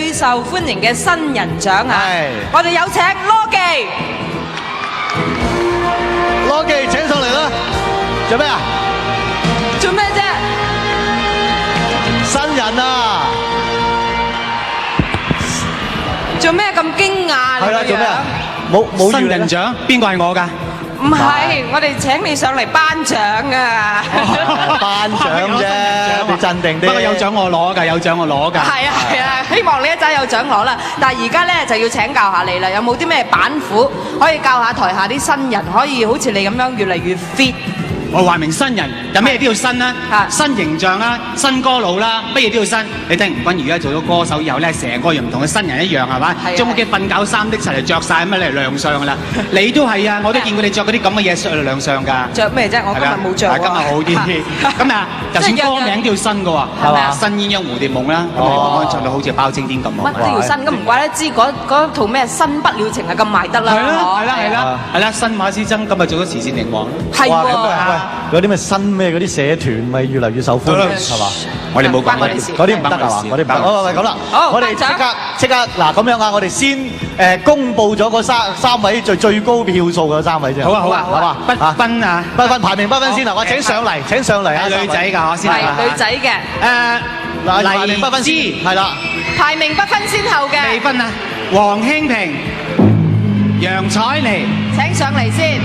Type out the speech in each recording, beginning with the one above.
最受歡迎嘅新人獎啊！我哋有請羅技。羅技請上嚟啦！做咩啊？做咩啫？新人啊！做咩咁驚訝？係啦，做咩啊？冇新人獎，邊個係我㗎？唔係，我哋請你上嚟頒獎啊！頒獎啫，你鎮定啲。不過有獎我攞㗎，有獎我攞㗎。係啊係啊，希望你一陣有獎攞啦。但係而家咧就要請教下你啦，有冇啲咩板斧可以教下台下啲新人，可以好似你咁樣越嚟越 fit？我話明新人，有咩都要新啦，新形象啦，新歌路啦，乜嘢都要新。你睇吳君如而家做咗歌手以後咧，成個人唔同嘅新人一樣係嘛？將屋企瞓覺衫拎齊嚟着晒咁樣嚟亮相㗎啦。你都係啊，我都見過你着嗰啲咁嘅嘢上嚟亮相㗎。着咩啫？我今日冇着喎。今日好啲。咁啊，就算歌名都要新㗎喎，係嘛？新鴛鴦蝴蝶夢啦，咁你唱到好似包青天咁喎。乜都要新，咁唔怪得知嗰套咩新不了情係咁賣得啦。係啦，新馬師曾今日做咗慈善靈王。係喎。嗰啲咩新咩嗰啲社團咪越嚟越受歡迎係嘛？我哋冇講嗰啲唔得係嘛？嗰啲唔得。好，咁啦，我哋即刻嗱咁樣啊！我哋先公佈咗嗰三位最高票數嘅3位啫。好啊，不分啊，不分排名不分先啊！我請上嚟啊！女仔㗎，我先係女仔嘅。排名不分先係啦。排名不分先後嘅。未分啊！黃興平、楊采妮請上嚟先。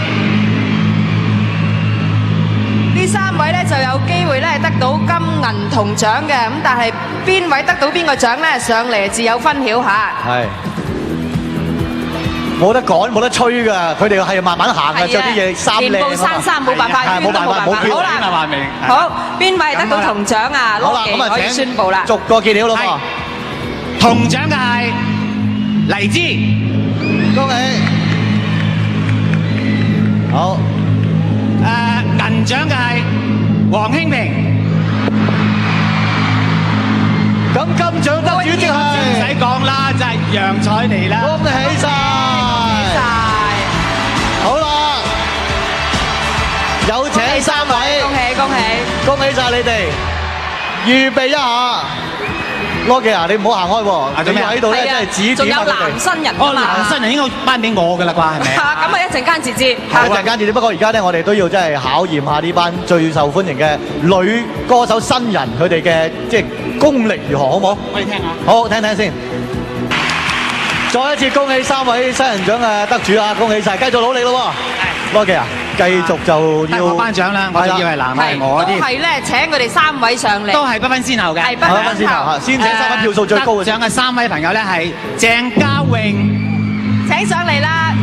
呢3位咧就有機會咧得到金銀銅獎嘅，咁但係邊位得到邊個獎咧？上嚟自有分曉嚇。係冇得趕冇得吹㗎，佢哋係慢慢行嘅，着啲嘢衫靚。全部山衫冇辦法，冇辦法，冇票。好啦，好，邊位得到銅獎啊？羅技可以宣佈啦。逐個揭曉啦嘛。銅獎嘅係黎姿，恭喜。好。銀獎嘅係黃興平，咁金獎得主即係唔使講啦，就係楊采妮啦。恭喜晒！好啦，有請3位，恭喜晒你哋，預備一下。羅技啊，你唔好行開喎，你喺度咧真係指點下佢哋。仲有男新人啊嘛，男新人應該頒俾我㗎啦啩，係咪？咁啊一陣間截至。一陣間截至，不過而家咧我哋都要真係考驗下呢班最受歡迎嘅女歌手新人佢哋嘅即係功力如何，好唔好？我哋聽下。好，聽聽先。再一次恭喜3位新人獎嘅得主啊！恭喜晒，繼續努力咯喎。羅技啊，繼續就要我頒獎啦，我就以為男係我啲。都係咧請佢哋3位上嚟。都係不分先後嘅。係不分先後。先請3位票數最高嘅。得獎嘅3位朋友咧係鄭嘉穎，請上嚟啦。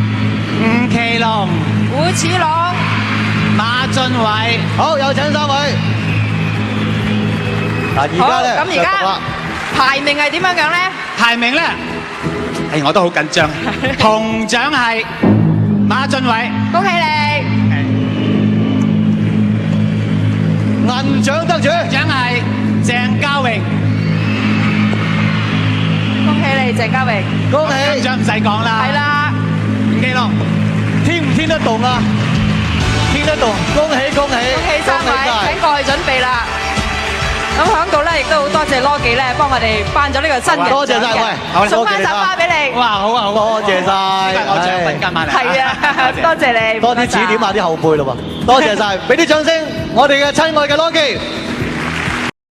吳奇隆、胡始朗、馬俊偉。好，有請3位。嗱，而家咧，咁而家排名係點樣樣咧？排名咧，我都好緊張。銅獎係馬俊偉，恭喜你。銀獎得主獎係鄭嘉穎，恭喜你鄭嘉穎。恭喜。獎唔使講啦。係啦。吳奇隆，聽唔聽得動啊？聽得動，恭喜恭喜。恭喜3位，請過去準備啦。咁喺度咧，亦都好多謝羅技咧，幫我哋頒咗呢個新人獎嘅。多謝晒，喂，送翻扎花俾你。哇，好啊，好啊，多謝晒。我獎品今晚嚟。係啊，多謝你。多啲指點下啲後輩咯喎，多謝晒，俾啲掌聲，我哋嘅親愛嘅羅技。